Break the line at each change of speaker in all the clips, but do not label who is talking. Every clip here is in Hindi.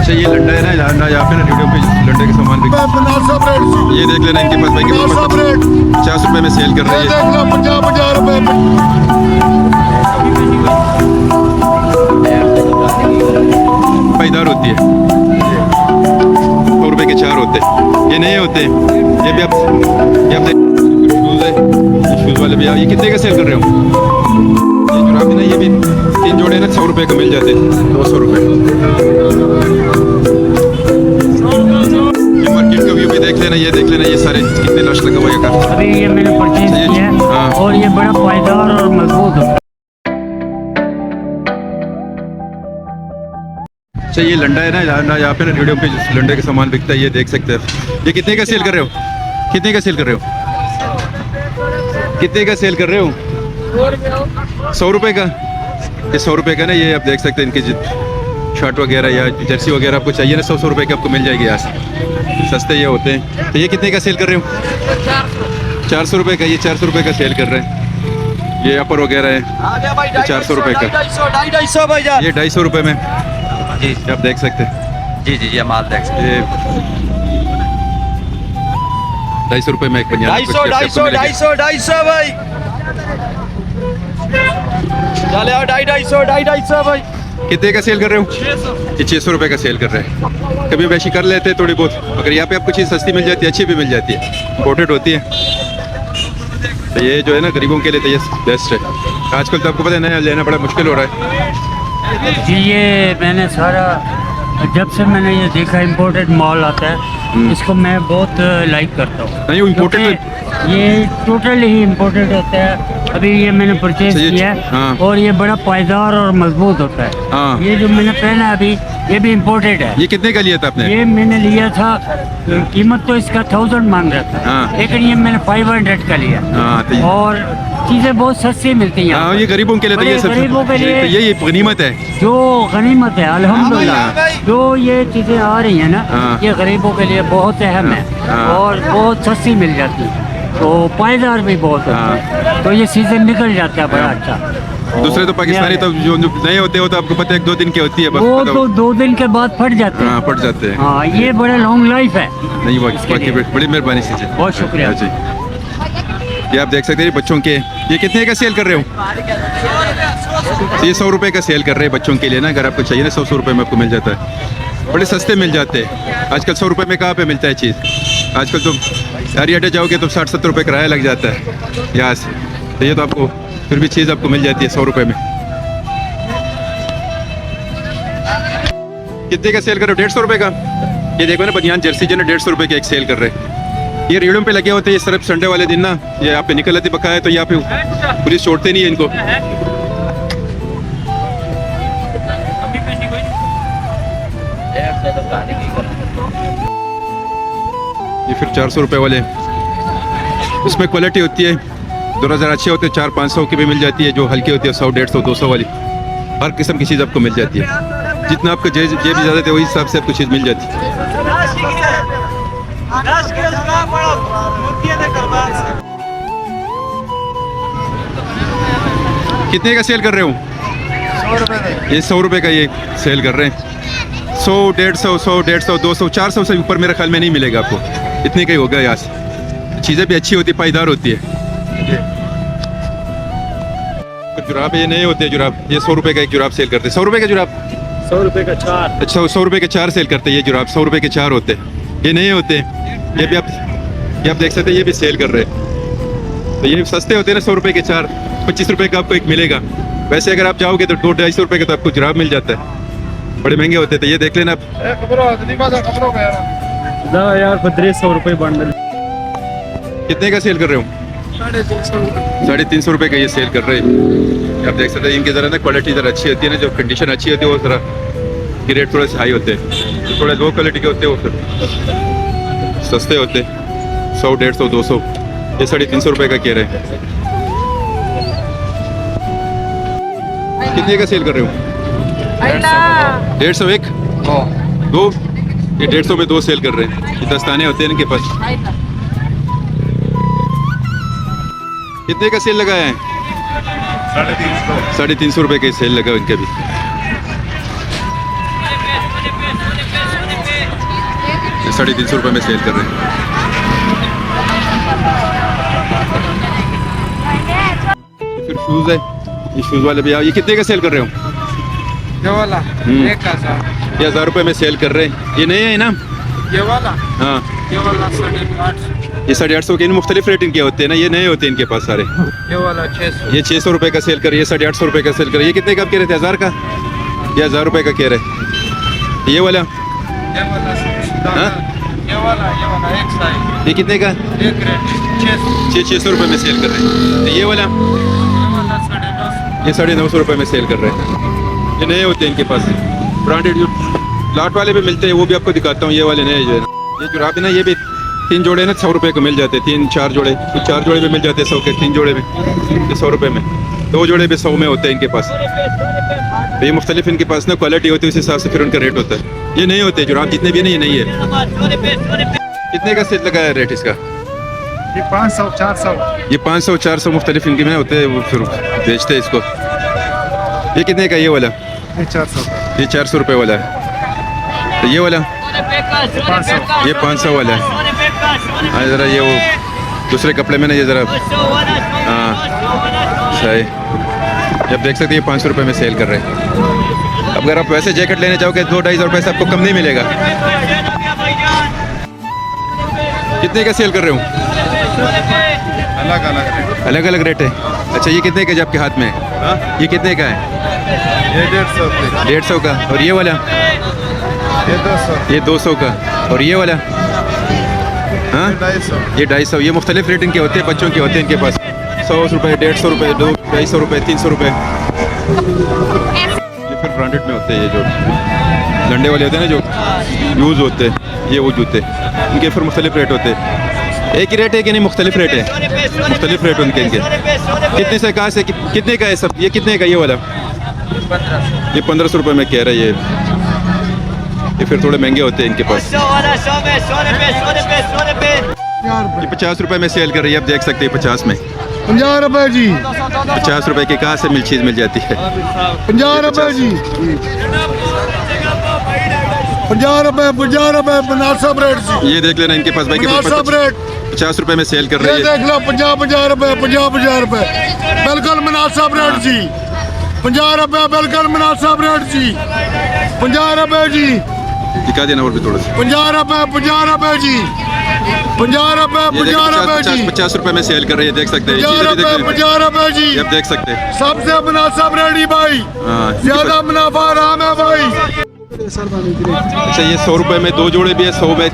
अच्छा ये लंडा है ना यहाँ पे ना रेडियो पे लंडे के सामान भी ये देख लेना इनके पास भाई के पास 50 रुपए में सेल कर रही है।
50 रुपए
पाईदार होती है, 100 रुपए के 4 होते हैं, ये नहीं होते। ये भी आप शूज़ है, शूज़ वाले भी ये कितने का सेल कर रहे हो? ये जुराब ना ये भी 3 जोड़े ना 100 रुपए का मिल जाते, 200 रुपए। ये मार्केट का व्यू भी देख लेना, ये देख लेना, ये सारे कितने लश लगा हुआ है।
अभी ये मैंने परचेज किया है।
हाँ।
और ये बड़ा पायदार और मजबूत होता है।
अच्छा ये लंडा है ना यहाँ पे ना रेडियो पे लंडे का सामान बिकता है, ये देख सकते हैं। ये कितने का सेल कर रहे हो? कितने का सेल कर रहे हो? कितने का सेल कर रहे हो? 100 रुपए का। ये 100 रुपए का ना, ये आप देख सकते हैं इनकी शर्ट वगैरह या जर्सी वगैरह आपको चाहिए ना 100 रुपए की आपको मिल जाएगी यहाँ से, सस्ते ये होते हैं। तो ये कितने का सेल कर रहे हो? 400 रुपए का। ये 400 रुपए का सेल कर रहे हैं। ये अपर वगैरह है 400 रुपए का।
250 भाईजान,
ये 250 रुपए में
जी
आप देख सकते हैं।
जी जी, ये माल देख सकते
ये 250 रुपए में एक बनियान आपको
250 भाई, चले आओ 250 भाई।
कितने का सेल कर रहे हो? ये 600 रुपए का सेल कर रहे हैं। कभी वैसी कर लेते हैं थोड़ी बहुत, अगर यहाँ पे आपको चीज़ सस्ती मिल जाती है, अच्छी भी मिल जाती है, इम्पोर्टेड होती है। तो ये जो है ना गरीबों के लिए तो ये बेस्ट है। आजकल तो आपको पता है नया लेना बड़ा मुश्किल हो रहा है।
जी ये मैंने सारा, जब से मैंने ये देखा इम्पोर्टेड माल आता है, इसको मैं बहुत लाइक करता हूँ।
नहीं वो इम्पोर्टेड
ये टोटल ही इम्पोर्टेड होता है। अभी ये मैंने परचेज किया है।
हाँ।
और ये बड़ा पायदार और मजबूत होता है।
हाँ।
ये जो मैंने पहना अभी, ये भी इम्पोर्टेड है।
ये कितने का लिया था आपने?
ये मैंने लिया था, कीमत तो इसका 1000 मांग रहा था।
हाँ।
लेकिन ये मैंने 500 का लिया।
हाँ, तो
और चीज़ें बहुत सस्ती मिलती हैं यहाँ
हाँ,
पर।
ये गरीबों के लिए तो ये सब
गरीबों के लिए
ये गनीमत है।
जो गनीमत है अल्हम्दुलिल्लाह, जो ये चीज़ें आ रही हैं ना,
हाँ।
ये गरीबों के लिए बहुत अहम है।
हाँ।
और बहुत सस्ती मिल जाती है, तो पायदार भी बहुत होता है। तो ये सीजन निकल जाता है बड़ा अच्छा।
दूसरे तो पाकिस्तानी तो जो नए होते हो तो आपको पता है 1-2 दिन की होती है बस।
वो तो 2 दिन के बाद फट जाते हैं।
हाँ फट जाते हैं।
हाँ, ये बड़ा लॉन्ग लाइफ है।
नहीं बाकी बड़ी मेहरबानी से जी,
बहुत शुक्रिया
जी। ये आप देख सकते हैं बच्चों के, ये कितने का सेल कर रहे हो? ये 100 रुपए का सेल कर रहे हैं बच्चों के लिए ना, अगर आपको चाहिए ना 100 रुपए में आपको मिल जाता है, बड़े सस्ते मिल जाते हैं। आजकल 100 रुपए में कहाँ पे मिलता है चीज़? आजकल तो हरी अड्डे जाओगे तो 60-70 रुपए किराया लग जाता है यहाँ से। तो ये तो आपको फिर भी चीज़ आपको मिल जाती है 100 रुपए में। कितने का सेल कर रहे हो? 150 रुपए का। ये देखो ना बनियान जर्सी जो ना 150 रुपए के एक सेल कर रहे हैं। ये रेडियो पे लगे होते हैं, ये सिर्फ संडे वाले दिन ना ये यहाँ पे निकल आती बकाया, तो यहाँ पे पुलिस छोड़ते नहीं है इनको। ये फिर 400 रुपए वाले, उसमें क्वालिटी होती है, 2000 अच्छे होते हैं, 400-500 की भी मिल जाती है, जो हल्की होती है 100, 150, 200 वाली, हर किस्म की चीज़ आपको मिल जाती है। जितना आपका जेब ज़्यादा थे वही हिसाब से आपको चीज़ मिल जाती है। कितने का सेल कर रहे हो?
100 रुपए का।
ये 100 रुपए का ये सेल कर रहे हैं। 100, 150, 200, 400 से ऊपर मेरे ख्याल में नहीं मिलेगा आपको, इतने का ही होगा यहाँ से। चीज़ें भी अच्छी होती है, पायदार होती है। जुराब ये नहीं होते जुराब, ये 100 रुपए का एक जुराब सेल करते हैं। 100 रुपए का जुराब,
100 रुपए का 4।
अच्छा 100 रुपए के 4 सेल करते हैं। ये जुराब 100 रुपए के 4 होते हैं, ये नहीं होते। ये भी आप देख सकते हैं, ये भी सेल कर रहे हैं। तो ये सस्ते होते हैं ना 100 रुपए के 4, 25 रुपए का आपको एक मिलेगा। वैसे अगर आप जाओगे तो 200-250 रुपए का तो आपको जुराब मिल जाता है, बड़े महंगे होते हैं। तो ये देख लेना आप।
यार 1500 रुपए बंडल।
कितने का सेल कर रहे हो? 350 रुपए का ये सेल कर रहे हैं। आप देख सकते हैं इनकी ज़रा ना क्वालिटी ज़रा अच्छी होती है ना, जो कंडीशन अच्छी होती है वो ज़रा के रेट थोड़े से हाई होते हैं, जो थोड़े लो क्वालिटी के होते हैं वो फिर सस्ते होते हैं, 100, 150, 200। ये 350 रुपए का कह रहे हैं। कितने का सेल कर रहे हो? 150 एक 2। ये 150 में 2 सेल कर रहे हैं। ये दस्ताने होते हैं इनके पास। कितने का सेल लगाया है? 350 रुपए का सेल लगा इनका भी। 350 रुपये में सेल कर रहे हैं। फिर शूज़ है, ये शूज़ वाले भैया ये कितने का सेल कर रहे हो?
ये वाला
हम्म।
1000
ये 1000 रुपये में सेल कर रहे हैं। ये नए हैं ना?
ये वाला
हाँ,
ये वाला 850
ये 850 के इन मुख्तलिफ रेटिंग के होते हैं ना, ये नए होते हैं इनके पास सारे।
ये वाला 600
ये 600 रुपये का सेल कर रही है, 850 रुपये का सेल कर रही है। ये कितने का आप कह रहे थे? 1000 का? ये 1000 रुपये का कह रहे। ये वाला हाँ?
ये वाला एक साइज
ये कितने का?
एक रेट 600
600 रुपये में सेल कर रहे हैं। ये वाला
ये वाला 950
ये 950 रुपये में सेल कर रहे हैं। ये नए होते हैं इनके पास, ब्रांडेड जो लाट वाले भी मिलते हैं वो भी आपको दिखाता हूँ। ये वाले नए जो है ना, ये जुराब है ना, ये भी 3 जोड़े ना 100 रुपये को मिल जाते हैं। 3-4 जोड़े, तो 4 जोड़े भी मिल जाते हैं 100 के, 3 जोड़े में 100 रुपये में, 2 जोड़े भी 100 में होते हैं इनके पास। तो ये मुख्तलिफ इनके पास ना क्वालिटी होती है, उस हिसाब से फिर उनका रेट होता है। ये नहीं होते जुराब जितने भी नहीं, ये नहीं है। कितने का सेल लगाया रेट इसका?
ये 500-400
ये 500-400 मुख्तलिफ इनके में होते हैं, वो फिर बेचते हैं इसको। ये कितने का? ये वाला
ये 400
ये 400 रुपये वाला है। तो ये वाला
500
ये 500 वाला है। हाँ ज़रा ये वो दूसरे कपड़े में ना, ये ज़रा हाँ सही। जब देख सकते हैं ये 500 रुपये में सेल कर रहे हैं। अब अगर आप वैसे जैकेट लेने जाओगे 2-250 रुपये से आपको कम नहीं मिलेगा। कितने का सेल कर रहे हो? अलग अलग रेट है। अच्छा ये कितने का जो आपके हाथ में है? ये कितने का है?
ये 150
150 का। और ये वाला?
ये 200
ये 200 का। और ये वाला? हाँ
250
ये 250। ये मुख्तलिफ रेटिंग के होते हैं, बच्चों के होते हैं इनके पास। 100 रुपये, 150 रुपये, 250 रुपये, 300 रुपये। ये फिर ब्रांडेड में होते हैं, ये जो डंडे वाले होते हैं ना, जो यूज़ होते हैं, ये वो जूते, इनके फिर मुख्तलिफ रेट होते हैं। एक ही रेट है कि नहीं? मुख्तलिफ रेट है, मुख्तलिफ रेट उनके इनके। कितने से कहाँ से कितने का है सब? ये कितने का? ये वाला ये 1500 रुपये में कह रहा है। ये फिर थोड़े महंगे होते हैं इनके पास। ये 50 रुपये में सेल कर रही है, आप देख सकते हैं 50 में।
50 रुपए जी
50 रुपए की कहाँ से चीज़ मिल जाती है?
50 रुपए जी 50 रुपए मुनासिब रेट जी।
ये देख लेना इनके पास भाई के
मुनासिब रेट
50 रुपये में सेल कर
ये
रही है।
देख लो 50 रुपए 50 रुपए बिल्कुल मुनासिब रेट जी। 50 रुपए बिल्कुल मुनासिब रेट जी। 50 रुपए जी
दिखा देना और भी थोड़ा सा।
50 रुपए जी 50 रुपए
ये देखो
50 जी
50 रुपये में सेल कर रही है, देख सकते हैं।
50 रुपए जी
ये आप देख सकते हैं।
सबसे मुनासिब रेट ही भाई।
हाँ
ज्यादा मुनाफा आराम है भाई।
अच्छा ये 100 रुपये में 2 जोड़े भी है, 100 में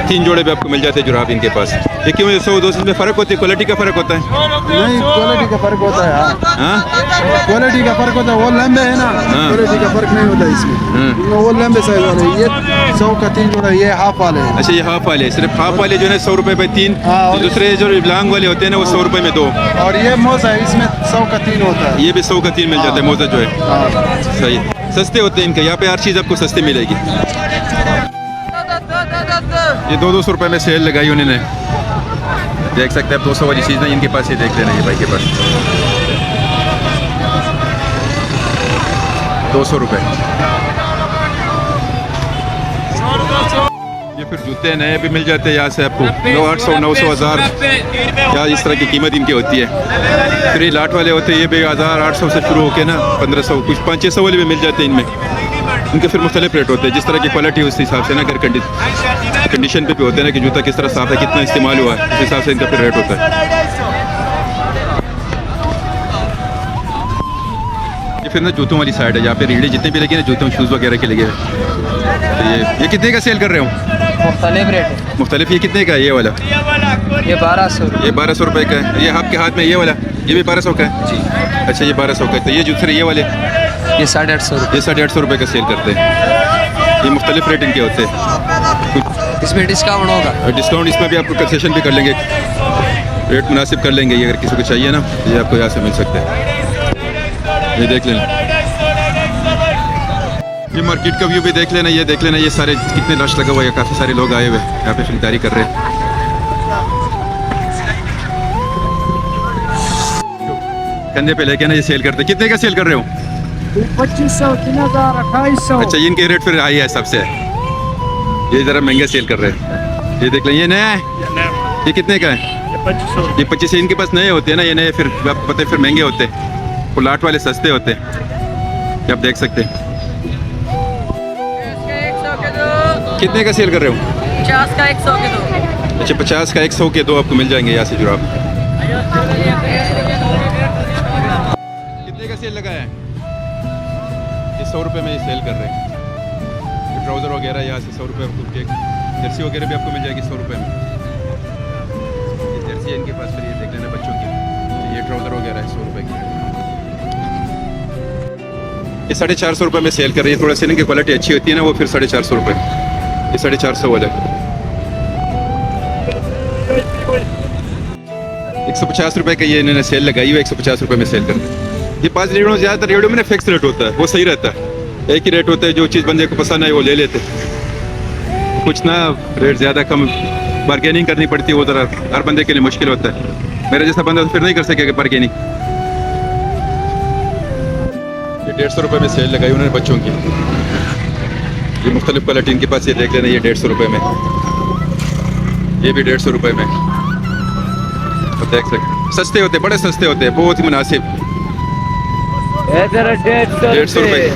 3 जोड़े भी आपको मिल जाते हैं जुराब इनके पास। ये क्यों? 100-200 में फ़र्क होती है, क्वालिटी का फ़र्क होता है।
नहीं क्वालिटी का फर्क होता है।
हाँ
क्वालिटी का फर्क होता है, वो लंबे है ना,
हाँ।
क्वालिटी का फर्क नहीं होता इसमें। वो लंबे साइज वाले, ये 100 का 3 जोड़ा, ये हाफ वाले हैं।
अच्छा ये हाफ वाले, सिर्फ हाफ वाले जो है 100 रुपये पे 3।
हाँ, और
दूसरे जो लॉन्ग वाले होते हैं ना वो 100 रुपये में 2।
और ये मोजा है, इसमें 100 का 3 होता है।
ये भी 100 का 3 मिल जाता है मोजा जो है।
हाँ।
सही, सस्ते होते हैं इनके, यहाँ पे हर चीज़ आपको सस्ती मिलेगी। ये 200 रुपये में सेल लगाई उन्होंने, देख सकते हैं आप। 200 वाली चीज़ नहीं इनके पास, ये देख लेना ये भाई के पास 200 रुपये। ये फिर जूते नए भी मिल जाते हैं यहाँ से आपको 800, 900, 1000 या इस तरह की कीमत इनकी होती है। फिर ये लाट वाले होते हैं, ये भी 1000, 800 से शुरू होकर ना 1500, कुछ 500-600 वाले भी मिल जाते हैं इनमें। इनके फिर मुख्तलिफ रेट होते हैं, जिस तरह की क्वालिटी उस हिसाब से ना, अगर कंडीशन पे भी होते हैं ना कि जूता किस तरह साफ है, कितना इस्तेमाल हुआ है, उस हिसाब से इनका फिर रेट होता है। ये फिर ना जूतों वाली साइड है, यहाँ पे रीढ़ी जितने भी लगे ना जूतों शूज़ वगैरह के लगे हैं। तो ये कितने का सेल कर रहे हो?
मुख्तलिफ रेट है।
मुख्तलिफ। ये कितने का है? ये वाला
ये 1200
ये 1200 रुपये का है। ये आपके हाथ में ये वाला ये भी 1200 का है जी। अच्छा ये 1200 का है। तो ये दूसरे ये वाले
ये 850
ये 850 रुपये का सेल करते हैं। ये मुख्तलिफ रेट इनके होते हैं।
इसमें डिस्काउंट होगा।
डिस्काउंट इसमें भी आपको कंसेशन भी कर लेंगे, रेट मुनासिब कर लेंगे। ये अगर किसी को चाहिए ना तो ये आपको यहाँ से मिल सकते हैं। ये देख लेना, ये मार्केट का व्यू भी देख लेना। ये देख लेना, ये सारे कितने रश लगा हुआ है, काफ़ी सारे लोग आए हुए यहाँ पे खरीदारी कर रहे हैं। कंधे पे लेके ना ये सेल करते। कितने का सेल कर रहे हो?
2500, 3000, 2800।
अच्छा इनके रेट फिर हाई है सबसे। ये ज़रा महंगा सेल कर रहे हैं। ये देख लें, ये नया है, ये कितने का है? ये 25। इनके पास नए होते हैं ना, ये नए फिर आपको पता है फिर महंगे होते हैं, प्लाट वाले सस्ते होते हैं, ये आप देख सकते हैं। कितने का सेल कर रहे हो?
50 का 100 के दो।
अच्छा 50 का 100 के दो आपको मिल जाएंगे यहाँ से जुराब। कितने का सेल लगा है? ये 100 रुपये में ये सेल कर रहे हैं। ये ट्राउज़र वगैरह यहाँ से 100 रुपये आपको, जर्सी वगैरह भी आपको मिल जाएगी 100 रुपये में। ये जर्सी है इनके पास, फिर ये देख लेना बच्चों की। ये ट्राउज़र वगैरह है 100 रुपये की। ये 450 रुपये में सेल कर रही है। थोड़ा सी इनकी क्वालिटी अच्छी होती है ना, वो फिर 450 रुपये। ये 450 वाला 150 रुपये का ये इन्होंने सेल लगाई हुई है, 150 रुपये में सेल कर रहे हैं। ये 5 रेडियो में ज़्यादातर रेडियो में ना फिक्स रेट होता है, वो सही रहता है। एक ही रेट होता है, जो चीज़ बंदे को पसंद है वो ले लेते। कुछ ना रेट ज़्यादा कम बार्गेनिंग करनी पड़ती है, वो ज़रा हर बंदे के लिए मुश्किल होता है। मेरा जैसा बंदा तो फिर नहीं कर सकेगा बार्गेनिंग। ये 150 रुपये में सेल लगाई उन्होंने बच्चों की। ये मुख्तलिफ क्वालिटी इनके पास, ये देख लेना, ये 150 रुपये में, ये भी 150 रुपये में। आप देख सकते, सस्ते होते, बड़े सस्ते होते हैं, बहुत ही मुनासिब। 150 रुपये।